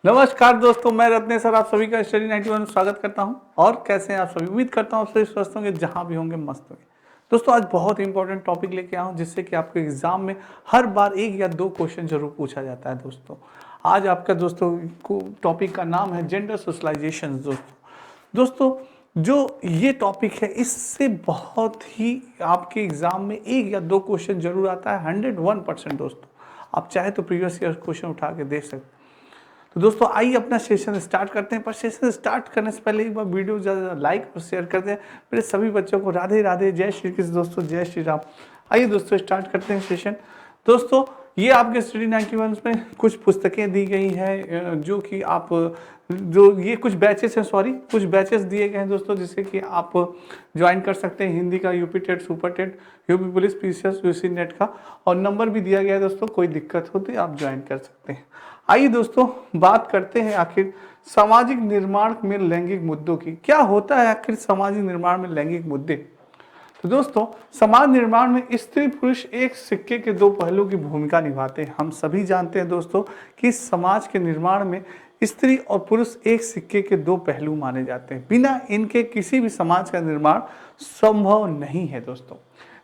नमस्कार दोस्तों, मैं रत्नेश सर आप सभी का स्टडी 91 में स्वागत करता हूं। और कैसे हैं आप सभी? उम्मीद करता हूं आप सभी स्वस्थ होंगे, जहां भी होंगे मस्त होंगे। दोस्तों आज बहुत इंपॉर्टेंट टॉपिक लेके आया हूं, जिससे कि आपके एग्जाम में हर बार एक या दो क्वेश्चन जरूर पूछा जाता है। दोस्तों आज आपका दोस्तों टॉपिक का नाम है जेंडर सोशलाइजेशन। दोस्तों जो ये टॉपिक है, इससे बहुत ही आपके एग्जाम में एक या दो क्वेश्चन जरूर आता है 101%। दोस्तों आप चाहे तो प्रीवियस ईयर क्वेश्चन उठा के देख सकते हैं। तो दोस्तों आइए अपना सेशन स्टार्ट करते हैं। पर सेशन स्टार्ट करने से पहले एक बार वीडियो ज़्यादा लाइक और शेयर कर दें। मेरे सभी बच्चों को राधे राधे, जय श्री कृष्ण दोस्तों, जय श्री राम। आइए दोस्तों स्टार्ट करते हैं सेशन। दोस्तों ये आपके स्टडी 91 में कुछ पुस्तकें दी गई हैं, जो कि आप जो ये कुछ बैचेस हैं, कुछ बैचेस दिए गए हैं दोस्तों, जिससे कि आप ज्वाइन कर सकते हैं। हिंदी का UP TET, super TET, UP police, PCS, UGC NET का, और नंबर भी दिया गया है दोस्तों। कोई दिक्कत हो तो आप ज्वाइन कर सकते हैं। आइए दोस्तों बात करते हैं आखिर सामाजिक निर्माण में लैंगिक मुद्दों की। क्या होता है आखिर सामाजिक निर्माण में लैंगिक मुद्दे? तो दोस्तों समाज निर्माण में स्त्री पुरुष एक सिक्के के दो पहलू की भूमिका निभाते हैं। हम सभी जानते हैं दोस्तों कि समाज के निर्माण में स्त्री और पुरुष एक सिक्के के दो पहलू माने जाते हैं। बिना इनके किसी भी समाज का निर्माण संभव नहीं है। दोस्तों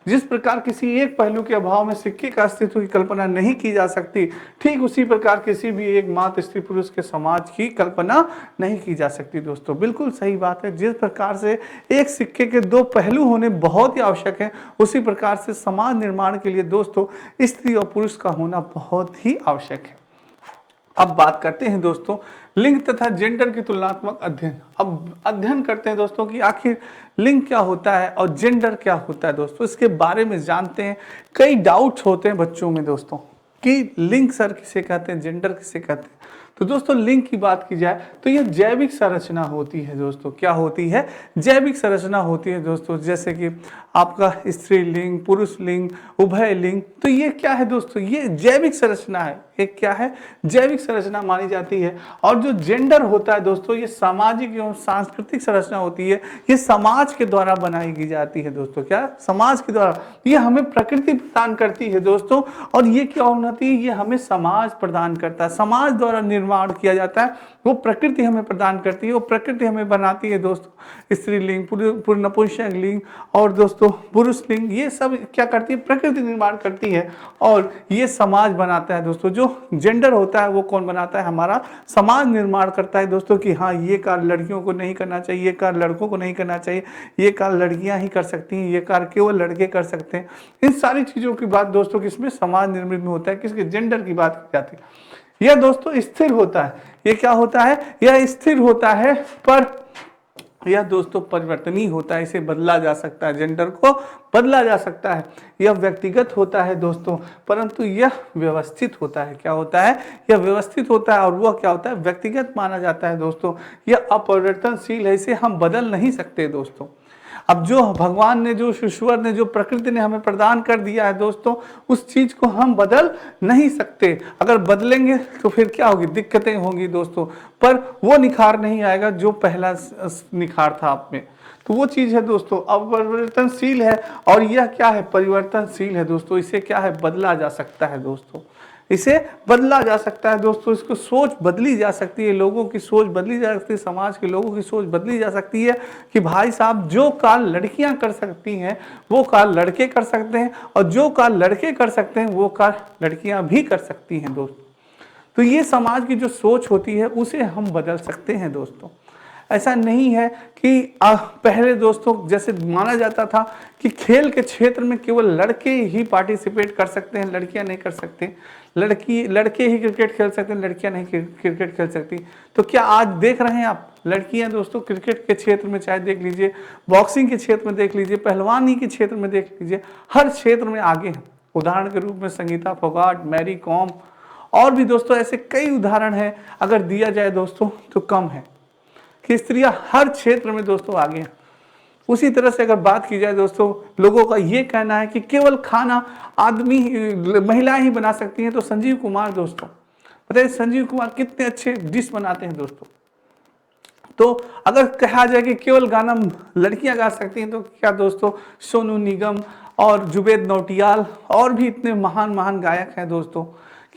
जिस प्रकार किसी एक पहलू के अभाव में सिक्के का अस्तित्व की कल्पना नहीं की जा सकती, ठीक उसी प्रकार किसी भी एक मात्र स्त्री पुरुष के समाज की कल्पना नहीं की जा सकती। दोस्तों बिल्कुल सही बात है। जिस प्रकार से एक सिक्के के दो पहलू होने बहुत ही आवश्यक है, उसी प्रकार से समाज निर्माण के लिए दोस्तों स्त्री और पुरुष का होना बहुत ही आवश्यक है। अब बात करते हैं दोस्तों लिंग तथा जेंडर की तुलनात्मक अध्ययन। अब अध्ययन करते हैं दोस्तों कि आखिर लिंग क्या होता है और जेंडर क्या होता है। दोस्तों इसके बारे में जानते हैं। कई डाउट्स होते हैं बच्चों में दोस्तों कि लिंग सर किसे कहते हैं, जेंडर किसे कहते हैं। तो दोस्तों लिंग की बात की जाए तो यह जैविक संरचना होती है। दोस्तों क्या होती है? जैविक संरचना होती है दोस्तों। जैसे कि आपका स्त्रीलिंग, पुरुष लिंग, उभय लिंग, तो ये क्या है दोस्तों? ये जैविक संरचना है। एक क्या है? जैविक संरचना मानी जाती है। और जो जेंडर होता है दोस्तों, ये सामाजिक एवं सांस्कृतिक संरचना होती है। ये समाज के द्वारा बनाई की जाती है। दोस्तों क्या? समाज के द्वारा। ये हमें प्रकृति प्रदान करती है दोस्तों। और ये क्या होती है? ये हमें समाज प्रदान करता है। समाज द्वारा निर्माण किया जाता है, वो प्रकृति हमें प्रदान करती है, वो प्रकृति हमें बनाती है दोस्तों। स्त्रीलिंग, नपुंसक लिंग और दोस्तों पुरुष लिंग, ये सब क्या करती है? प्रकृति निर्माण करती है और ये समाज बनाता है दोस्तों। जो जेंडर होता है वो कौन बनाता है? हमारा समाज निर्माण करता है दोस्तों कि हाँ ये कार्य लड़कियों को नहीं करना चाहिए, ये कार्य लड़कों को नहीं करना चाहिए, ये कार्य लड़कियां ही कर सकती हैं, ये कार्य केवल लड़के कर सकते हैं। इन सारी चीजों की बात दोस्तों किसमें? समाज निर्मित में होता है। किसके? जेंडर की बात की जाती है। यह दोस्तों स्थिर होता है। ये क्या होता है? यह स्थिर होता है, पर यह दोस्तों परिवर्तनीय होता है। इसे बदला जा सकता है, जेंडर को बदला जा सकता है। यह व्यक्तिगत होता है दोस्तों, परंतु यह व्यवस्थित होता है। क्या होता है? यह व्यवस्थित होता है। और वह क्या होता है? व्यक्तिगत माना जाता है दोस्तों। यह अपरिवर्तनशील है, इसे हम बदल नहीं सकते दोस्तों। अब जो भगवान ने, जो ईश्वर ने, जो प्रकृति ने हमें प्रदान कर दिया है दोस्तों, उस चीज को हम बदल नहीं सकते। अगर बदलेंगे तो फिर क्या होगी? दिक्कतें होंगी दोस्तों। पर वो निखार नहीं आएगा जो पहला निखार था आप में। तो वो चीज है दोस्तों, अपरिवर्तनशील है। और यह क्या है? परिवर्तनशील है दोस्तों। इसे क्या है? बदला जा सकता है दोस्तों। इसे बदला जा सकता है दोस्तों। इसको सोच बदली जा सकती है, लोगों की सोच बदली जा सकती है, समाज के लोगों की सोच बदली जा सकती है कि भाई साहब जो कार्य लड़कियां कर सकती हैं वो कार्य लड़के कर सकते हैं, और जो कार्य लड़के कर सकते हैं वो कार्य लड़कियां भी कर सकती हैं दोस्तों। तो ये समाज की जो सोच होती है उसे हम बदल सकते हैं दोस्तों। ऐसा नहीं है कि पहले दोस्तों जैसे माना जाता था कि खेल के क्षेत्र में केवल लड़के ही पार्टिसिपेट कर सकते हैं, लड़कियां नहीं कर सकते। लड़के ही क्रिकेट खेल सकते हैं, लड़कियां नहीं क्रिकेट खेल सकती। तो क्या आज देख रहे हैं आप? लड़कियां दोस्तों क्रिकेट के क्षेत्र में चाहे देख लीजिए, बॉक्सिंग के क्षेत्र में देख लीजिए, पहलवानी के क्षेत्र में देख लीजिए, हर क्षेत्र में आगे हैं। उदाहरण के रूप में संगीता फोगाट, मैरी कॉम, और भी दोस्तों ऐसे कई उदाहरण हैं। अगर दिया जाए दोस्तों तो कम है कि स्त्रियां हर क्षेत्र में दोस्तों आगे हैं। उसी तरह से अगर बात की जाए दोस्तों, लोगों का ये कहना है कि केवल खाना महिलाएं ही बना सकती हैं। तो संजीव कुमार दोस्तों, बताइए संजीव कुमार कितने अच्छे डिश बनाते हैं दोस्तों। तो अगर कहा जाए कि केवल गाना लड़कियां गा सकती हैं, तो क्या दोस्तों सोनू निगम और जुबेद नौटियाल और भी इतने महान महान गायक हैं दोस्तों,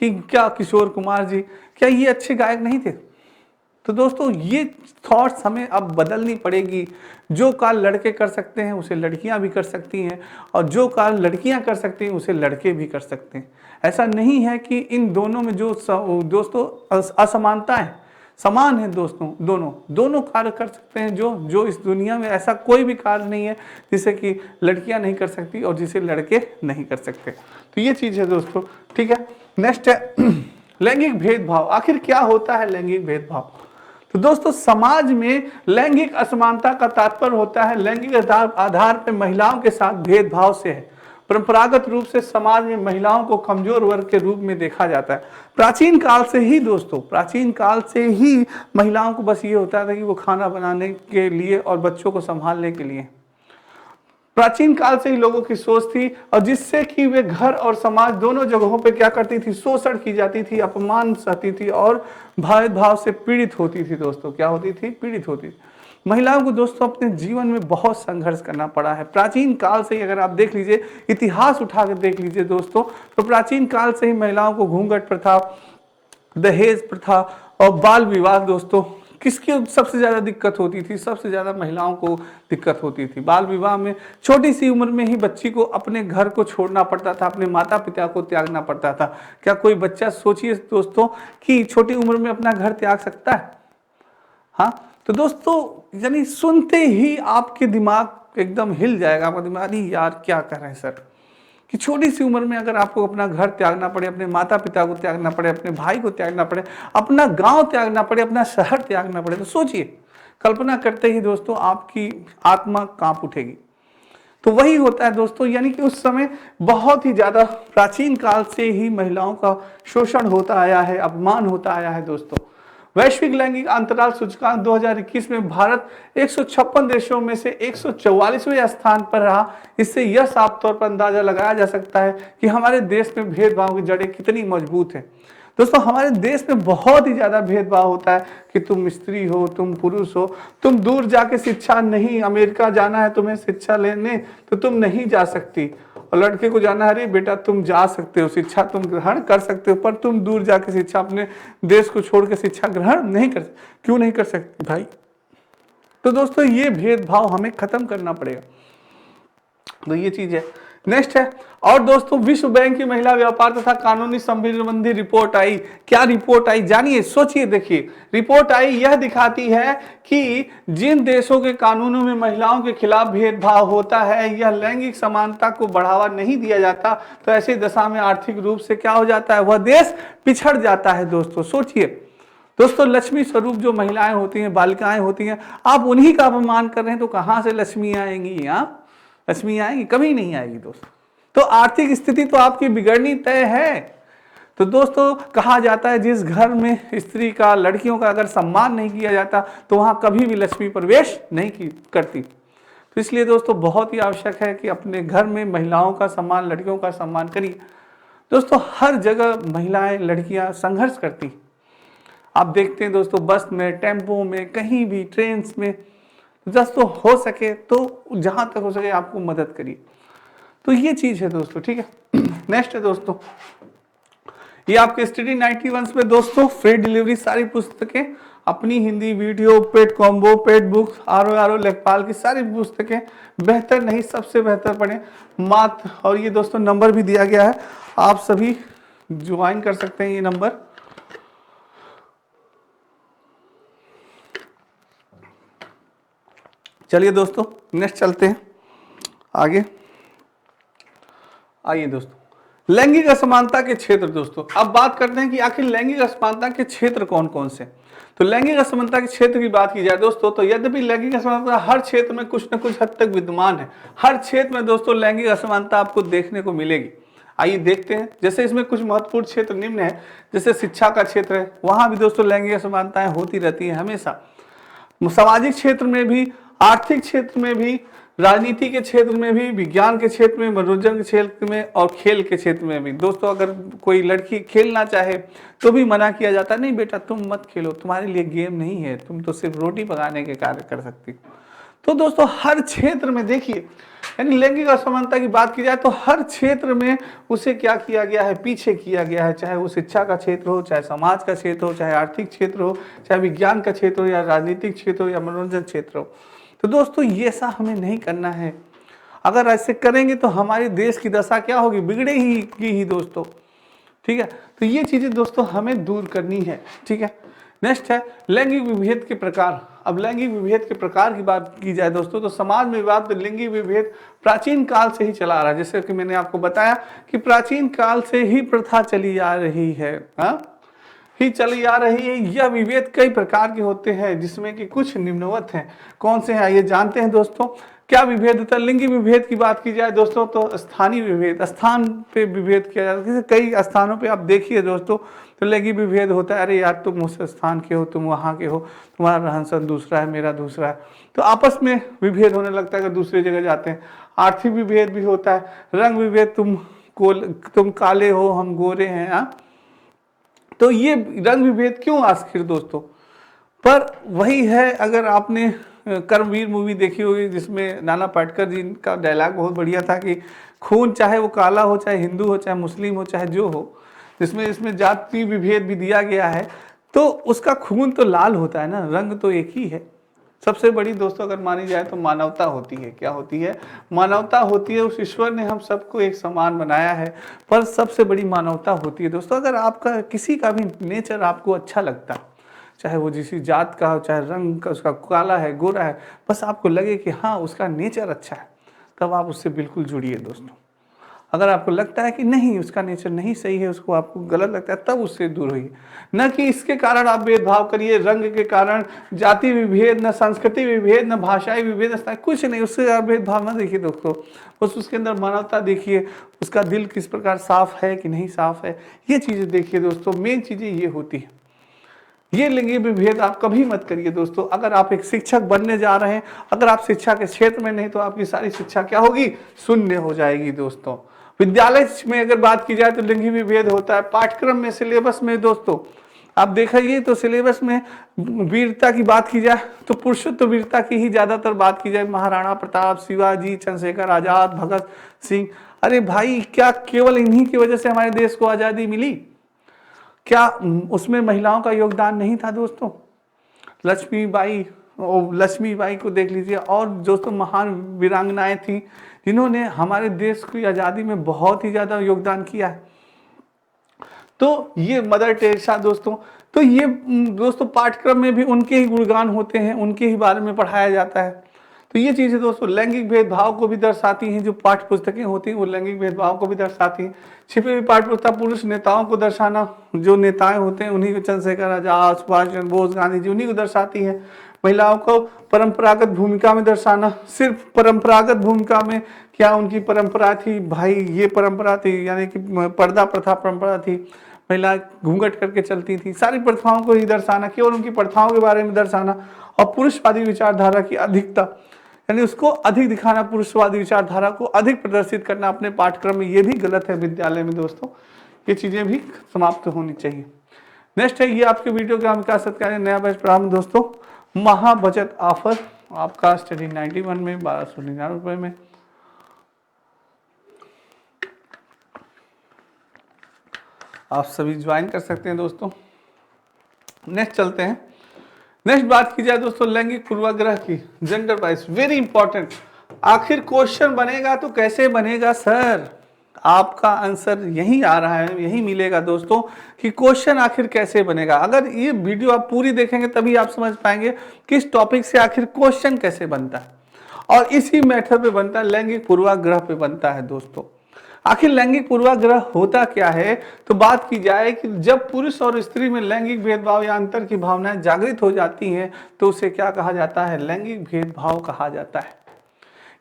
कि क्या किशोर कुमार जी, क्या ये अच्छे गायक नहीं थे? तो दोस्तों ये थॉट्स हमें अब बदलनी पड़ेगी। जो काम लड़के कर सकते हैं उसे लड़कियां भी कर सकती हैं, और जो काम लड़कियां कर सकती हैं उसे लड़के भी कर सकते हैं। ऐसा नहीं है कि इन दोनों में जो दोस्तों असमानता है, समान है दोस्तों। दोनों दोनों कार्य कर सकते हैं। जो जो इस दुनिया में ऐसा कोई भी कार्य नहीं है जिसे कि लड़कियां नहीं कर सकती और जिसे लड़के नहीं कर सकते। तो ये चीज़ है दोस्तों, ठीक है। नेक्स्ट है लैंगिक भेदभाव। आखिर क्या होता है लैंगिक भेदभाव? तो दोस्तों समाज में लैंगिक असमानता का तात्पर्य होता है लैंगिक आधार पर महिलाओं के साथ भेदभाव से है। परंपरागत रूप से समाज में महिलाओं को कमजोर वर्ग के रूप में देखा जाता है। प्राचीन काल से ही दोस्तों, प्राचीन काल से ही महिलाओं को बस ये होता था कि वो खाना बनाने के लिए और बच्चों को संभालने के लिए। प्राचीन काल से ही लोगों की सोच थी, और जिससे कि वे घर और समाज दोनों जगहों पे क्या करती थी, शोषण की जाती थी, अपमान सहती थी और भेदभाव से पीड़ित होती थी। दोस्तों क्या होती थी? पीड़ित होती थी। महिलाओं को दोस्तों अपने जीवन में बहुत संघर्ष करना पड़ा है। प्राचीन काल से ही अगर आप देख लीजिए, इतिहास उठाकर देख लीजिए दोस्तों, तो प्राचीन काल से ही महिलाओं को घूंघट प्रथा, दहेज प्रथा और बाल विवाह दोस्तों किसकी सबसे ज्यादा दिक्कत होती थी? सबसे ज्यादा महिलाओं को दिक्कत होती थी। बाल विवाह में छोटी सी उम्र में ही बच्ची को अपने घर को छोड़ना पड़ता था, अपने माता पिता को त्यागना पड़ता था। क्या कोई बच्चा, सोचिए दोस्तों, कि छोटी उम्र में अपना घर त्याग सकता है? हाँ, तो दोस्तों यानी सुनते ही आपके दिमाग एकदम हिल जाएगा, आपका दिमाग, अरे यार क्या कर रहे हैं सर, कि छोटी सी उम्र में अगर आपको अपना घर त्यागना पड़े, अपने माता पिता को त्यागना पड़े, अपने भाई को त्यागना पड़े, अपना गांव त्यागना पड़े, अपना शहर त्यागना पड़े, तो सोचिए, कल्पना करते ही दोस्तों आपकी आत्मा कांप उठेगी। तो वही होता है दोस्तों, यानी कि उस समय बहुत ही ज्यादा प्राचीन काल से ही महिलाओं का शोषण होता आया है, अपमान होता आया है दोस्तों। वैश्विक लैंगिक अंतराल सूचकांक 2021 में भारत 156 देशों में से 144वें स्थान पर रहा। इससे यह साफ तौर पर अंदाजा लगाया जा सकता है कि हमारे देश में भेदभाव की जड़ें कितनी मजबूत हैं। दोस्तों हमारे देश में बहुत ही ज्यादा भेदभाव होता है कि तुम स्त्री हो, तुम पुरुष हो, तुम दूर जाके शिक्षा नहीं, अमेरिका जाना है तुम्हें शिक्षा लेने तो तुम नहीं जा सकती, और लड़के को जाना है, अरे बेटा तुम जा सकते हो, शिक्षा तुम ग्रहण कर सकते हो, पर तुम दूर जाके शिक्षा, अपने देश को छोड़ के शिक्षा ग्रहण नहीं कर सकते। क्यों नहीं कर सकते भाई? तो दोस्तों ये भेदभाव हमें खत्म करना पड़ेगा। तो ये चीज है। नेक्स्ट है, और दोस्तों विश्व बैंक की महिला व्यापार तथा कानूनी संबंधी रिपोर्ट आई। क्या रिपोर्ट आई जानिए, सोचिए, देखिए। रिपोर्ट आई, यह दिखाती है कि जिन देशों के कानूनों में महिलाओं के खिलाफ भेदभाव होता है, यह लैंगिक समानता को बढ़ावा नहीं दिया जाता, तो ऐसी दशा में आर्थिक रूप से क्या हो जाता है, वह देश पिछड़ जाता है। दोस्तों सोचिए, दोस्तों लक्ष्मी स्वरूप जो महिलाएं होती हैं, बालिकाएं होती हैं, आप उन्हीं का अपमान कर रहे हैं, तो कहां से लक्ष्मी आएंगी? लक्ष्मी आएगी? कभी नहीं आएगी दोस्तों। तो आर्थिक स्थिति तो आपकी बिगड़नी तय है। तो दोस्तों कहा जाता है जिस घर में स्त्री का, लड़कियों का अगर सम्मान नहीं किया जाता तो वहां कभी भी लक्ष्मी प्रवेश नहीं करती। तो इसलिए दोस्तों बहुत ही आवश्यक है कि अपने घर में महिलाओं का सम्मान, लड़कियों का सम्मान करिए। दोस्तों हर जगह महिलाएं, लड़कियां संघर्ष करती, आप देखते हैं दोस्तों, बस में, टेम्पो में, कहीं भी, ट्रेन में। दोस्तों हो सके तो जहां तक हो सके आपको मदद करिए। तो ये चीज है दोस्तों, ठीक है। नेक्स्ट है दोस्तों, ये आपके स्टडी 91 में दोस्तों फ्री डिलीवरी सारी पुस्तकें, अपनी Hindi video, paid combo, paid book, आर लेखपाल की सारी पुस्तकें, बेहतर नहीं सबसे बेहतर पढ़ें मात्र। और ये दोस्तों नंबर भी दिया गया है, आप सभी ज्वाइन कर सकते हैं ये नंबर। चलिए दोस्तों नेक्स्ट चलते हैं आगे। आइए दोस्तों, लैंगिक असमानता के क्षेत्र। दोस्तों अब बात करते हैं कि आखिर लैंगिक असमानता के क्षेत्र कौन कौन से। तो लैंगिक असमानता के क्षेत्र की बात की जाए दोस्तों, तो यद्यपि लैंगिक असमानता हर क्षेत्र में कुछ न कुछ हद तक विद्यमान है, हर क्षेत्र में दोस्तों लैंगिक असमानता आपको देखने को मिलेगी। आइए देखते हैं, जैसे इसमें कुछ महत्वपूर्ण क्षेत्र निम्न है, जैसे शिक्षा का क्षेत्र है, वहां भी दोस्तों लैंगिक असमानताएं होती रहती है हमेशा। सामाजिक क्षेत्र में भी, आर्थिक क्षेत्र में भी, राजनीति के क्षेत्र में भी, विज्ञान के क्षेत्र में, मनोरंजन के क्षेत्र में और खेल के क्षेत्र में भी। दोस्तों अगर कोई लड़की खेलना चाहे तो भी मना किया जाता है, नहीं बेटा तुम मत खेलो, तुम्हारे लिए गेम नहीं है, तुम तो सिर्फ रोटी पकाने के कार्य कर सकती। तो दोस्तों हर क्षेत्र में देखिए, यानी लैंगिक असमानता की बात की जाए तो हर क्षेत्र में उसे क्या किया गया है, पीछे किया गया है। चाहे वो शिक्षा का क्षेत्र हो, चाहे समाज का क्षेत्र हो, चाहे आर्थिक क्षेत्र हो, चाहे विज्ञान का क्षेत्र हो, या राजनीतिक क्षेत्र हो, या मनोरंजन क्षेत्र हो। तो दोस्तों ये ऐसा हमें नहीं करना है। अगर ऐसे करेंगे तो हमारे देश की दशा क्या होगी, बिगड़े ही दोस्तों। ठीक है, तो ये चीजें दोस्तों हमें दूर करनी है। ठीक है, नेक्स्ट है लैंगिक विभेद के प्रकार। अब लैंगिक विभेद के प्रकार की बात की जाए दोस्तों, तो समाज में विवाद लैंगिक विभेद प्राचीन काल से ही चला आ रहा है। जैसे कि मैंने आपको बताया कि प्राचीन काल से ही प्रथा चली आ रही है, ही चली आ रही है। यह विभेद कई प्रकार के होते हैं, जिसमें कि कुछ निम्नवत हैं। कौन से हैं ये जानते हैं दोस्तों। क्या विभेद होता है, लिंगी विभेद की बात की जाए दोस्तों, तो स्थानीय विभेद, स्थान पे विभेद किया जाता है। कई स्थानों पे आप देखिए दोस्तों, तो लैंगिक विभेद होता है। अरे यार तुम उस स्थान के हो, तुम वहाँ के हो, तुम्हारा रहन सहन दूसरा है, मेरा दूसरा है, तो आपस में विभेद होने लगता है अगर दूसरी जगह जाते हैं। आर्थिक विभेद भी होता है, रंग विभेद, तुम काले हो, हम गोरे हैं। तो ये रंग विभेद क्यों आखिर दोस्तों, पर वही है, अगर आपने कर्मवीर मूवी देखी होगी जिसमें नाना पाटेकर जी का डायलॉग बहुत बढ़िया था कि खून चाहे वो काला हो, चाहे हिंदू हो, चाहे मुस्लिम हो, चाहे जो हो, जिसमें इसमें जाति विभेद भी दिया गया है, तो उसका खून तो लाल होता है ना, रंग तो एक ही है। सबसे बड़ी दोस्तों अगर मानी जाए तो मानवता होती है। क्या होती है, मानवता होती है। उस ईश्वर ने हम सबको एक समान बनाया है, पर सबसे बड़ी मानवता होती है दोस्तों। अगर आपका किसी का भी नेचर आपको अच्छा लगता है, चाहे वो जिस जात का हो, चाहे रंग का उसका काला है, गोरा है, बस आपको लगे कि हाँ उसका नेचर अच्छा है, तब आप उससे बिल्कुल जुड़िए दोस्तों। अगर आपको लगता है कि नहीं उसका नेचर नहीं सही है, उसको आपको गलत लगता है, तब उससे दूर होइए। न कि इसके कारण आप भेदभाव करिए, रंग के कारण, जाति विभेद, न संस्कृति विभेद, न भाषाई विभेद, कुछ नहीं, उससे आप भेदभाव न देखिए दोस्तों। बस उसके अंदर मानवता देखिए, उसका दिल किस प्रकार साफ है कि नहीं साफ है, ये चीज़ें देखिए दोस्तों। मेन चीज़ें ये होती है। ये लैंगिक विभेद आप कभी मत करिए दोस्तों। अगर आप एक शिक्षक बनने जा रहे हैं, अगर आप शिक्षा के क्षेत्र में नहीं, तो आपकी सारी शिक्षा क्या होगी, शून्य हो जाएगी दोस्तों। विद्यालय में अगर बात की जाए तो लैंगिक विभेद होता है। पाठ्यक्रम में, सिलेबस में दोस्तों आप देखिए तो सिलेबस में वीरता की बात की जाए तो पुरुषत्व वीरता की ही ज्यादातर बात की जाए। महाराणा प्रताप, शिवाजी, चंद्रशेखर आजाद, भगत सिंह। अरे भाई, क्या केवल इन्हीं की वजह से हमारे देश को आजादी मिली? क्या उसमें महिलाओं का योगदान नहीं था दोस्तों? लक्ष्मीबाई को देख लीजिए, और दोस्तों महान वीरांगनाएं थी जिन्होंने हमारे देश की आज़ादी में बहुत ही ज़्यादा योगदान किया है। तो ये मदर टेरेसा दोस्तों, तो ये दोस्तों पाठ्यक्रम में भी उनके ही गुणगान होते हैं, उनके ही बारे में पढ़ाया जाता है। तो ये चीज़ें दोस्तों लैंगिक भेदभाव को भी दर्शाती हैं। जो पाठ्य पुस्तकें होती हैं वो लैंगिक भेदभाव को भी दर्शाती हैं। छिपी हुई पाठ्य पुस्तक पुरुष नेताओं को दर्शाना, जो नेताएं होते हैं उन्हीं को, चंद्रशेखर आजाद, सुभाष चंद्र बोस, गांधी जी, उन्हीं को दर्शाती है। महिलाओं को परंपरागत भूमिका में दर्शाना, सिर्फ परंपरागत भूमिका में, क्या उनकी परंपरा थी भाई, ये परंपरा थी, यानी कि पर्दा प्रथा परंपरा थी, महिला घूंघट करके चलती थी, सारी प्रथाओं को ही दर्शाना, केवल उनकी प्रथाओं के बारे में दर्शाना, और पुरुषवादी विचारधारा की अधिकता, यानी उसको अधिक दिखाना, पुरुषवादी विचारधारा को अधिक प्रदर्शित करना अपने पाठ्यक्रम में, ये भी गलत है विद्यालय में दोस्तों। ये चीजें भी समाप्त होनी चाहिए। नेक्स्ट है, ये आपके वीडियो ग्राम विकास सत्कार नया बैच प्रारंभ दोस्तों, महा बचत ऑफर आपका स्टडी 91 में 1299 रुपए में। आप सभी ज्वाइन कर सकते हैं दोस्तों। नेक्स्ट चलते हैं। नेक्स्ट बात की जाए दोस्तों लैंगिक पूर्वाग्रह की, जेंडर बाइस, वेरी इंपॉर्टेंट। आखिर क्वेश्चन बनेगा तो कैसे बनेगा सर? आपका आंसर यही आ रहा है, यही मिलेगा दोस्तों कि क्वेश्चन आखिर कैसे बनेगा। अगर ये वीडियो आप पूरी देखेंगे तभी आप समझ पाएंगे किस टॉपिक से आखिर क्वेश्चन कैसे बनता है, और इसी मेथड पे बनता है, लैंगिक पूर्वाग्रह पे बनता है दोस्तों। आखिर लैंगिक पूर्वाग्रह होता क्या है? तो बात की जाए कि जब पुरुष और स्त्री में लैंगिक भेदभाव या अंतर की भावनाएं जागृत हो जाती हैं तो उसे क्या कहा जाता है? लैंगिक भेदभाव कहा जाता है।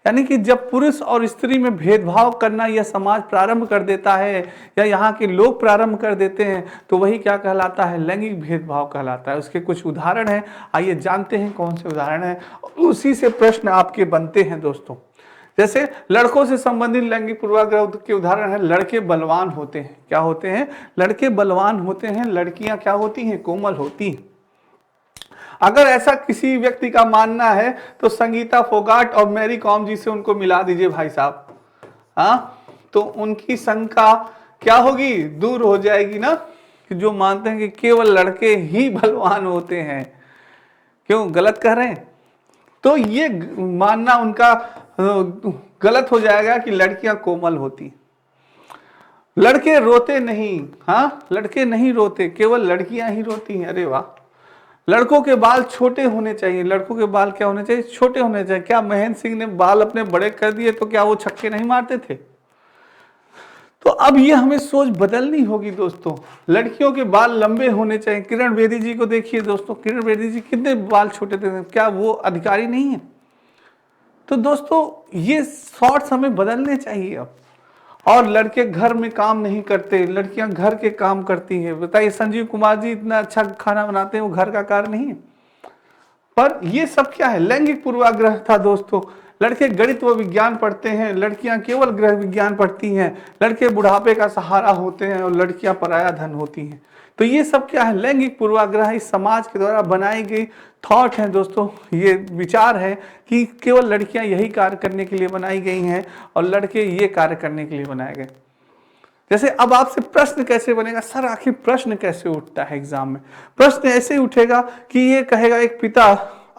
यानी कि जब पुरुष और स्त्री में भेदभाव करना यह समाज प्रारंभ कर देता है, या यहाँ के लोग प्रारंभ कर देते हैं, तो वही क्या कहलाता है? लैंगिक भेदभाव कहलाता है। उसके कुछ उदाहरण हैं, आइए जानते हैं कौन से उदाहरण हैं, उसी से प्रश्न आपके बनते हैं दोस्तों। जैसे लड़कों से संबंधित लैंगिक पूर्वाग्रह के उदाहरण है, लड़के बलवान होते हैं। क्या होते हैं? लड़के बलवान होते हैं, लड़कियां क्या होती हैं? कोमल होती हैं। अगर ऐसा किसी व्यक्ति का मानना है तो संगीता फोगाट और मैरी कॉम जी से उनको मिला दीजिए भाई साहब। हाँ, तो उनकी शंका क्या होगी, दूर हो जाएगी ना, कि जो मानते हैं कि केवल लड़के ही बलवान होते हैं। क्यों गलत कह रहे हैं? तो ये मानना उनका गलत हो जाएगा कि लड़कियां कोमल होती, लड़के रोते नहीं। हाँ, लड़के नहीं रोते, केवल लड़कियां ही रोती हैं। अरे वाह। लड़कों के बाल छोटे होने चाहिए, लड़कों के बाल क्या होने चाहिए, छोटे होने चाहिए। क्या महेंद्र सिंह ने बाल अपने बड़े कर दिए तो क्या वो छक्के नहीं मारते थे? तो अब ये हमें सोच बदलनी होगी दोस्तों। लड़कियों के बाल लंबे होने चाहिए। किरण बेदी जी को देखिए दोस्तों, किरण बेदी जी कितने बाल छोटे थे, क्या वो अधिकारी नहीं है? तो दोस्तों ये थॉट्स हमें बदलने चाहिए अब। और लड़के घर में काम नहीं करते, लड़कियां घर के काम करती हैं। बताइए, संजीव कुमार जी इतना अच्छा खाना बनाते हैं, वो घर का कार्य नहीं है? पर ये सब क्या है, लैंगिक पूर्वाग्रह था दोस्तों। लड़के गणित व विज्ञान पढ़ते हैं, लड़कियां केवल गृह विज्ञान पढ़ती हैं। लड़के बुढ़ापे का सहारा होते हैं और लड़कियां पराया धन होती हैं। तो ये सब क्या है, लैंगिक पूर्वाग्रह इस समाज के द्वारा बनाई गई थॉट है दोस्तों। ये विचार है कि केवल लड़कियां यही कार्य करने के लिए बनाई गई हैं और लड़के ये कार्य करने के लिए बनाए गए। जैसे अब आपसे प्रश्न कैसे बनेगा, सर आखिर प्रश्न कैसे उठता है एग्जाम में? प्रश्न ऐसे उठेगा कि ये कहेगा, एक पिता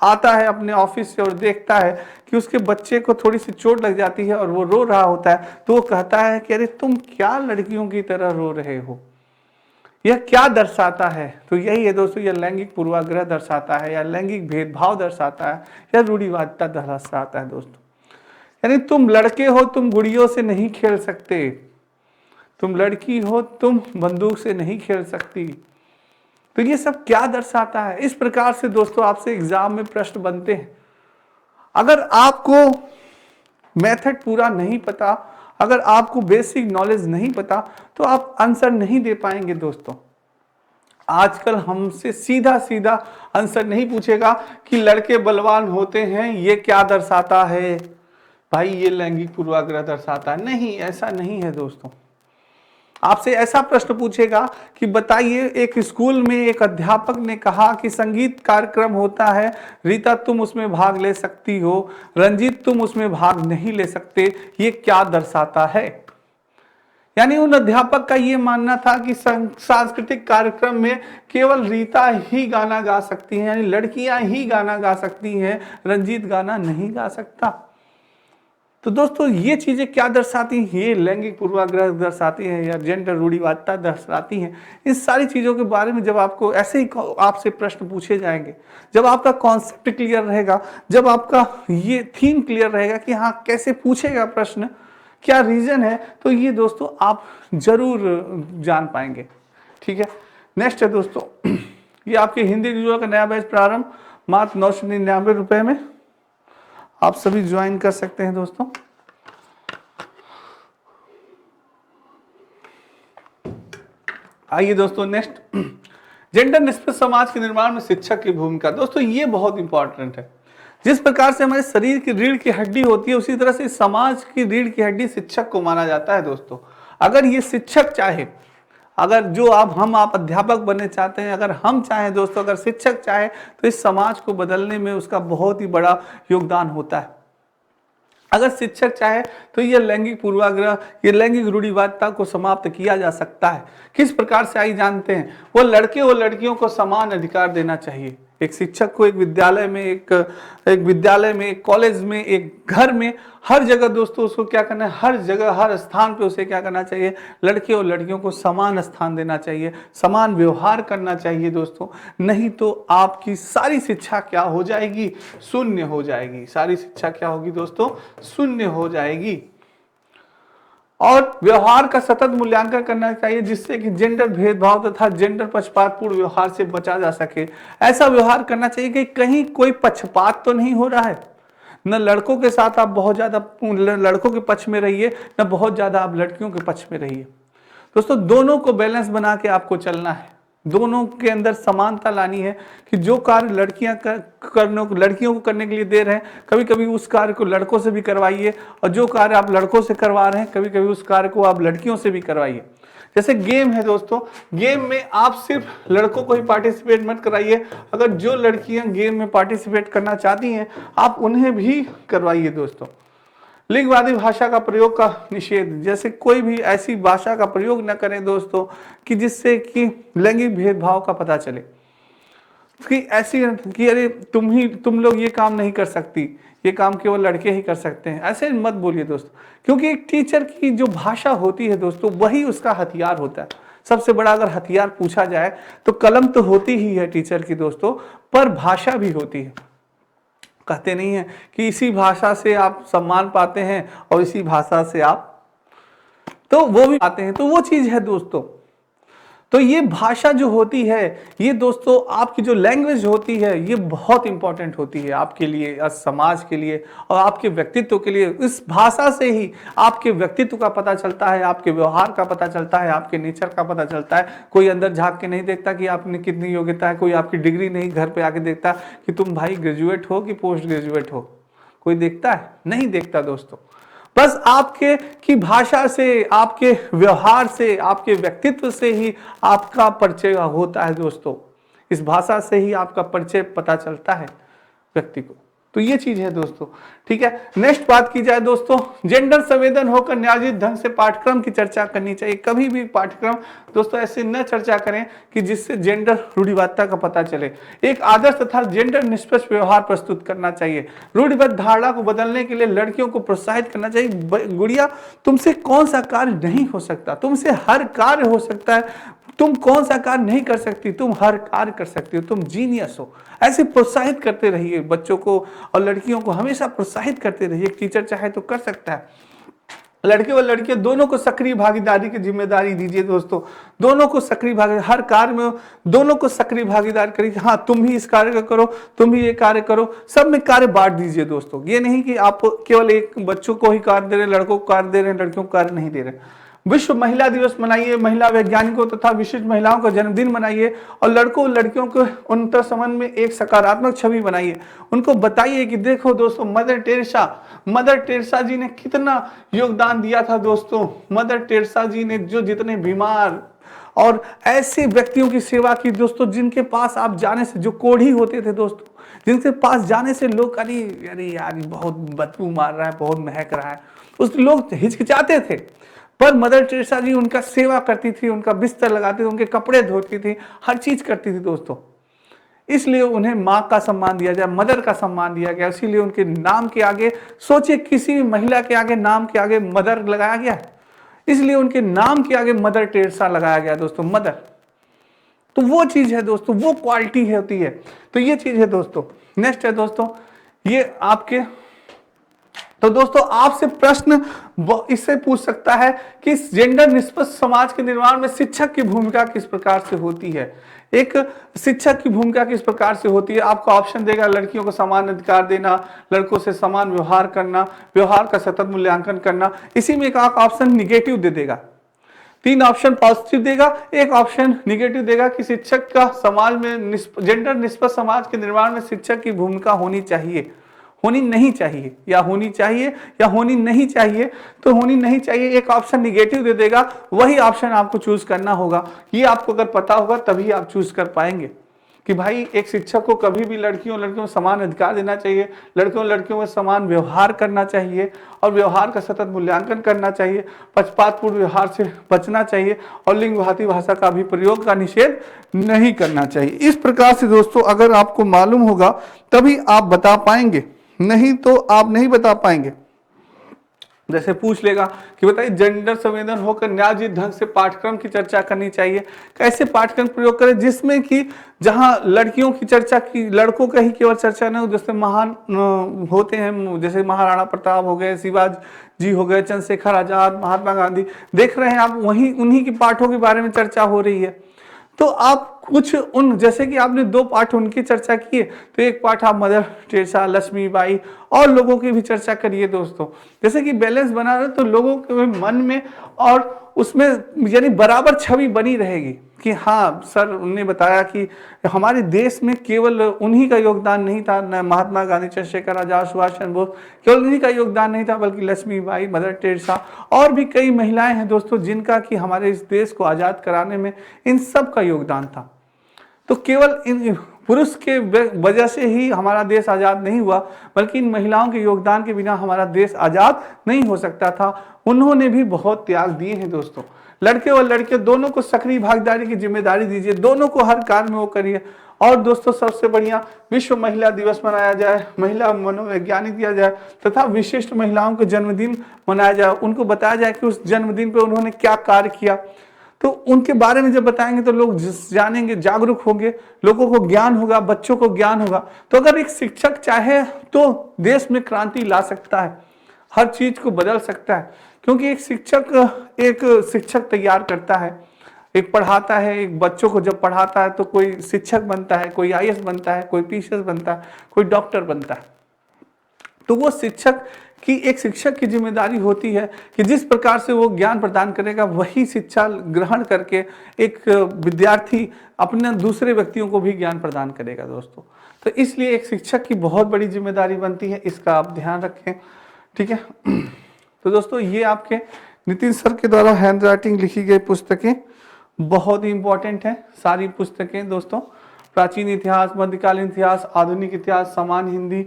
आता है अपने ऑफिस से और देखता है कि उसके बच्चे को थोड़ी सी चोट लग जाती है और वो रो रहा होता है, तो वो कहता है कि अरे तुम क्या लड़कियों की तरह रो रहे हो? यह क्या दर्शाता है? तो यही है दोस्तों, यह लैंगिक पूर्वाग्रह दर्शाता है, या लैंगिक भेदभाव दर्शाता है, या रूढ़िवादिता दर्शाता है दोस्तों। यानी तुम लड़के हो, तुम गुड़ियों से नहीं खेल सकते, तुम लड़की हो, तुम बंदूक से नहीं खेल सकती। तो ये सब क्या दर्शाता है? इस प्रकार से दोस्तों आपसे एग्जाम में प्रश्न बनते हैं। अगर आपको मेथड पूरा नहीं पता, अगर आपको बेसिक नॉलेज नहीं पता, तो आप आंसर नहीं दे पाएंगे दोस्तों। आजकल हमसे सीधा सीधा आंसर नहीं पूछेगा कि लड़के बलवान होते हैं, ये क्या दर्शाता है भाई, ये लैंगिक पूर्वाग्रह दर्शाता है। नहीं, ऐसा नहीं है दोस्तों। आपसे ऐसा प्रश्न पूछेगा कि बताइए, एक स्कूल में एक अध्यापक ने कहा कि संगीत कार्यक्रम होता है, रीता तुम उसमें भाग ले सकती हो, रंजीत तुम उसमें भाग नहीं ले सकते, ये क्या दर्शाता है? यानी उन अध्यापक का ये मानना था कि सांस्कृतिक कार्यक्रम में केवल रीता ही गाना गा सकती हैं, यानी लड़कियां ही गाना गा सकती हैं, रंजीत गाना नहीं गा सकता। तो दोस्तों ये चीजें क्या दर्शाती हैं? ये लैंगिक पूर्वाग्रह दर्शाती हैं या जेंडर रूढ़िवादिता दर्शाती हैं। इस सारी चीजों के बारे में जब आपको ऐसे ही आपसे प्रश्न पूछे जाएंगे, जब आपका कॉन्सेप्ट क्लियर रहेगा, जब आपका ये थीम क्लियर रहेगा कि हाँ कैसे पूछेगा प्रश्न, क्या रीजन है, तो ये दोस्तों आप जरूर जान पाएंगे। ठीक है, नेक्स्ट है दोस्तों, ये आपके हिंदी वीडियो का नया बैच प्रारंभ मात्र 999 रुपए में आप सभी ज्वाइन कर सकते हैं दोस्तों। आइए दोस्तों नेक्स्ट, जेंडर निष्पक्ष समाज के निर्माण में शिक्षक की भूमिका। दोस्तों ये बहुत इंपॉर्टेंट है। जिस प्रकार से हमारे शरीर की रीढ़ की हड्डी होती है, उसी तरह से समाज की रीढ़ की हड्डी शिक्षक को माना जाता है दोस्तों। अगर ये शिक्षक चाहे, अगर जो आप अध्यापक बनने चाहते हैं, अगर हम चाहें दोस्तों, अगर शिक्षक चाहे, तो इस समाज को बदलने में उसका बहुत ही बड़ा योगदान होता है। अगर शिक्षक चाहे तो ये लैंगिक पूर्वाग्रह, ये लैंगिक रूढ़िवादिता को समाप्त किया जा सकता है। किस प्रकार से आई जानते हैं? वो लड़के और लड़कियों को समान अधिकार देना चाहिए। एक शिक्षक को एक विद्यालय में, एक कॉलेज में, एक घर में, हर जगह दोस्तों उसको क्या करना है, हर जगह हर स्थान पे उसे क्या करना चाहिए, लड़के और लड़कियों को समान स्थान देना चाहिए, समान व्यवहार करना चाहिए दोस्तों। नहीं तो आपकी सारी शिक्षा क्या हो जाएगी, शून्य हो जाएगी। सारी शिक्षा क्या होगी दोस्तों, शून्य हो जाएगी। और व्यवहार का सतत मूल्यांकन करना चाहिए, जिससे कि जेंडर भेदभाव तथा जेंडर पक्षपातपूर्ण व्यवहार से बचा जा सके। ऐसा व्यवहार करना चाहिए कि कहीं कोई पक्षपात तो नहीं हो रहा है, न लड़कों के साथ आप बहुत ज्यादा लड़कों के पक्ष में रहिए, न बहुत ज्यादा आप लड़कियों के पक्ष में रहिए। दोस्तों दोनों को बैलेंस बना के आपको चलना है, दोनों के अंदर समानता लानी है कि जो कार्य लड़कियों को करने के लिए दे रहे हैं, कभी कभी उस कार्य को लड़कों से भी करवाइए, और जो कार्य आप लड़कों से करवा रहे हैं, कभी कभी उस कार्य को आप लड़कियों से भी करवाइए। जैसे गेम है दोस्तों, गेम में आप सिर्फ लड़कों को ही पार्टिसिपेट मत कराइए, अगर जो लड़कियां गेम में पार्टिसिपेट करना चाहती हैं आप उन्हें भी करवाइए दोस्तों। लिंगवादी भाषा का प्रयोग का निषेध, जैसे कोई भी ऐसी भाषा का प्रयोग न करें दोस्तों कि जिससे कि लैंगिक भेदभाव का पता चले, कि ऐसी कि अरे तुम लोग ये काम नहीं कर सकती, ये काम केवल लड़के ही कर सकते हैं, ऐसे मत बोलिए दोस्तों। क्योंकि एक टीचर की जो भाषा होती है दोस्तों वही उसका हथियार होता है। सबसे बड़ा अगर हथियार पूछा जाए तो कलम तो होती ही है टीचर की दोस्तों, पर भाषा भी होती है। कहते नहीं है कि इसी भाषा से आप सम्मान पाते हैं और इसी भाषा से आप तो वो भी पाते हैं, तो वो चीज है दोस्तों। तो ये भाषा जो होती है, ये दोस्तों आपकी जो लैंग्वेज होती है ये बहुत इंपॉर्टेंट होती है आपके लिए, समाज के लिए और आपके व्यक्तित्व के लिए। इस भाषा से ही आपके व्यक्तित्व का पता चलता है, आपके व्यवहार का पता चलता है, आपके नेचर का पता चलता है। कोई अंदर झांक के नहीं देखता कि आपने कितनी योग्यता है, कोई आपकी डिग्री नहीं घर पे आके देखता कि तुम भाई ग्रेजुएट हो कि पोस्ट ग्रेजुएट हो, कोई देखता है? नहीं देखता दोस्तों। बस आपके की भाषा से, आपके व्यवहार से, आपके व्यक्तित्व से ही आपका परिचय होता है दोस्तों। इस भाषा से ही आपका परिचय पता चलता है व्यक्ति को। तो ये चीज है दोस्तों, ठीक है। नेक्स्ट बात की जाए दोस्तों, जेंडर संवेदन होकर न्यायोचित ढंग से पाठ्यक्रम की चर्चा करनी चाहिए। कभी भी पाठ्यक्रम दोस्तों ऐसे न चर्चा करें कि जिससे जेंडर रूढ़िवादिता का पता चले। एक आदर्श तथा जेंडर निष्पक्ष व्यवहार प्रस्तुत करना चाहिए। रूढ़िबद्ध धारणा को बदलने के लिए लड़कियों को प्रोत्साहित करना चाहिए। गुड़िया, तुमसे कौन सा कार्य नहीं हो सकता, तुमसे हर कार्य हो सकता है। तुम कौन सा कार्य नहीं कर सकती, तुम हर कार्य कर सकती हो, तुम जीनियस हो। ऐसे प्रोत्साहित करते रहिए बच्चों को और लड़कियों को, हमेशा प्रोत्साहित करते रहिए। एक टीचर चाहे तो कर सकता है। लड़के और लड़कियां दोनों को सक्रिय भागीदारी की जिम्मेदारी दीजिए दोस्तों। दोनों को सक्रिय भागीदारी, हर कार्य में दोनों को सक्रिय भागीदार करिए। हाँ, तुम भी इस कार्य को करो, तुम भी ये कार्य करो, सब में कार्य बांट दीजिए दोस्तों। ये नहीं कि आप केवल एक बच्चों को ही कार्य दे रहे हैं, लड़कों को कार्य दे रहे हैं, लड़कियों को कार्य नहीं दे रहे। विश्व महिला दिवस मनाइए, महिला वैज्ञानिकों तथा विशिष्ट महिलाओं का जन्मदिन मनाइए और लड़कों लड़कियों को उनके संबंध में एक सकारात्मक छवि बनाइए। उनको बताइए कि देखो दोस्तों, मदर टेरेसा जी ने कितना योगदान दिया था दोस्तों। मदर टेरेसा जी ने जो जितने बीमार और ऐसे व्यक्तियों की सेवा की दोस्तों, जिनके पास आप जाने से, जो कोढ़ी होते थे दोस्तों, जिनके पास जाने से लोग अरे यार बहुत बदबू मार रहा है, बहुत महक रहा है, उस लोग हिचकिचाते थे। पर मदर टेरेसा जी उनका सेवा करती थी, उनका बिस्तर लगाती थी, उनके कपड़े धोती थी, हर चीज करती थी दोस्तों। इसलिए उन्हें माँ का सम्मान दिया गया, मदर का सम्मान दिया गया। इसीलिए उनके नाम के आगे, सोचिए किसी भी महिला के आगे नाम के आगे मदर लगाया गया, इसलिए उनके नाम के आगे मदर टेरेसा लगाया गया दोस्तों, मदर। तो वो चीज है दोस्तों, वो क्वालिटी होती है। तो ये चीज है दोस्तों। नेक्स्ट है दोस्तों, ये आपके, तो दोस्तों आपसे प्रश्न इससे पूछ सकता है कि जेंडर निष्पक्ष समाज के निर्माण में शिक्षक की भूमिका किस प्रकार से होती है। एक शिक्षक की भूमिका किस प्रकार से होती है, आपको ऑप्शन देगा, लड़कियों को समान अधिकार देना, लड़कों से समान व्यवहार करना, व्यवहार का सतत मूल्यांकन करना। इसी में एक ऑप्शन निगेटिव दे देगा, 3 ऑप्शन पॉजिटिव देगा, एक ऑप्शन निगेटिव देगा कि शिक्षक का समाज में जेंडर निष्पक्ष समाज के निर्माण में शिक्षक की भूमिका होनी चाहिए, होनी नहीं चाहिए, या होनी चाहिए या होनी नहीं चाहिए। तो होनी नहीं चाहिए एक ऑप्शन निगेटिव दे देगा, वही ऑप्शन आपको चूज करना होगा। ये आपको अगर पता होगा तभी आप चूज कर पाएंगे कि भाई एक शिक्षक को कभी भी लड़कियों को समान अधिकार देना चाहिए, लड़कियों में समान व्यवहार करना चाहिए और व्यवहार का सतत मूल्यांकन करना चाहिए, पक्षपातपूर्ण व्यवहार से बचना चाहिए और लिंगवादी भाषा का भी प्रयोग का निषेध नहीं करना चाहिए। इस प्रकार से दोस्तों अगर आपको मालूम होगा तभी आप बता पाएंगे, नहीं तो आप नहीं बता पाएंगे। जैसे पूछ लेगा कि बताइए जेंडर संवेदन होकर न्यायोचित ढंग से पाठ्यक्रम की चर्चा करनी चाहिए। कैसे पाठ्यक्रम प्रयोग करें जिसमें कि जहां लड़कियों की चर्चा की, लड़कों का ही केवल चर्चा न हो। जैसे महान होते हैं, जैसे महाराणा प्रताप हो गए, शिवाजी हो गए, चंद्रशेखर आजाद, महात्मा गांधी, देख रहे हैं आप, वहीं उन्हीं की पाठों के बारे में चर्चा हो रही है। तो आप कुछ उन, जैसे कि आपने 2 पाठ उनकी चर्चा की है, तो एक पाठ आप मदर टेरेसा, लक्ष्मीबाई और लोगों की भी चर्चा करिए दोस्तों। जैसे कि बैलेंस बना रहे तो लोगों के मन में और उसमें यानी बराबर छवि बनी रहेगी कि हाँ सर, उन्होंने बताया कि हमारे देश में केवल उन्हीं का योगदान नहीं था, न महात्मा गांधी, चंद्रशेखर आजाद, सुभाष चंद्र बोस, केवल उन्हीं का योगदान नहीं था, बल्कि लक्ष्मीबाई, मदर टेरेसा और भी कई महिलाएं हैं दोस्तों, जिनका कि हमारे इस देश को आज़ाद कराने में इन सब का योगदान था। तो केवल इन पुरुष के वजह से ही हमारा देश आज़ाद नहीं हुआ, बल्कि इन महिलाओं के योगदान के बिना हमारा देश आज़ाद नहीं हो सकता था। उन्होंने भी बहुत त्याग दिए हैं दोस्तों। लड़के और लड़के दोनों को सक्रिय भागीदारी की जिम्मेदारी दीजिए, दोनों को हर कार्य में वो करिए। और दोस्तों सबसे बढ़िया विश्व महिला दिवस मनाया जाए, महिला मनोवैज्ञानिक दिया जाए तथा विशिष्ट महिलाओं के जन्मदिन मनाया जाए, उनको बताया जाए कि उस जन्मदिन पर उन्होंने क्या कार्य किया। तो उनके बारे में जब बताएंगे तो लोग जानेंगे, जागरूक होंगे, लोगों को ज्ञान होगा, बच्चों को ज्ञान होगा। तो अगर एक शिक्षक चाहे तो देश में क्रांति ला सकता है, हर चीज को बदल सकता है, क्योंकि एक शिक्षक तैयार करता है, एक पढ़ाता है। एक बच्चों को जब पढ़ाता है तो कोई शिक्षक बनता है, कोई आईएएस बनता है, कोई पीसीएस बनता है, कोई डॉक्टर बनता है। तो वो एक शिक्षक की जिम्मेदारी होती है कि जिस प्रकार से वो ज्ञान प्रदान करेगा, वही शिक्षा ग्रहण करके एक विद्यार्थी अपने दूसरे व्यक्तियों को भी ज्ञान प्रदान करेगा दोस्तों। तो इसलिए एक शिक्षक की बहुत बड़ी जिम्मेदारी बनती है, इसका आप ध्यान रखें, ठीक है। तो दोस्तों ये आपके नितिन सर के द्वारा हैंड राइटिंग लिखी गई पुस्तकें बहुत ही इंपॉर्टेंट है। सारी पुस्तकें दोस्तों, प्राचीन इतिहास, मध्यकालीन इतिहास, आधुनिक इतिहास, सामान्य हिंदी,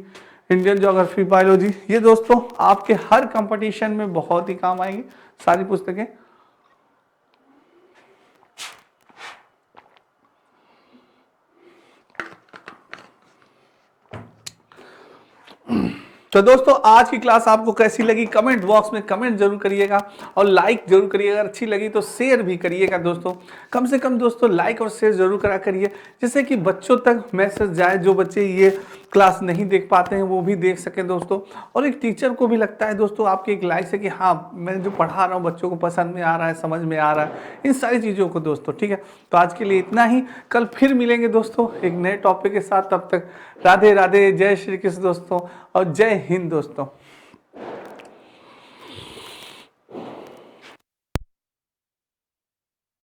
इंडियन ज्योग्राफी, बायोलॉजी, ये दोस्तों आपके हर कंपटीशन में बहुत ही काम आएगी सारी पुस्तकें। तो दोस्तों आज की क्लास आपको कैसी लगी कमेंट बॉक्स में कमेंट जरूर करिएगा और लाइक जरूर करिएगा। अगर अच्छी लगी तो शेयर भी करिएगा दोस्तों। कम से कम दोस्तों लाइक और शेयर जरूर करा करिए, जिससे कि बच्चों तक मैसेज जाए, जो बच्चे ये क्लास नहीं देख पाते हैं वो भी देख सकें दोस्तों। और एक टीचर को भी लगता है दोस्तों आपके एक लाइक से कि हाँ मैं जो पढ़ा रहा हूँ बच्चों को पसंद में आ रहा है, समझ में आ रहा है, इन सारी चीज़ों को दोस्तों, ठीक है। तो आज के लिए इतना ही, कल फिर मिलेंगे दोस्तों एक नए टॉपिक के साथ। तब तक राधे राधे, जय श्री कृष्ण दोस्तों और जय हिंद दोस्तों।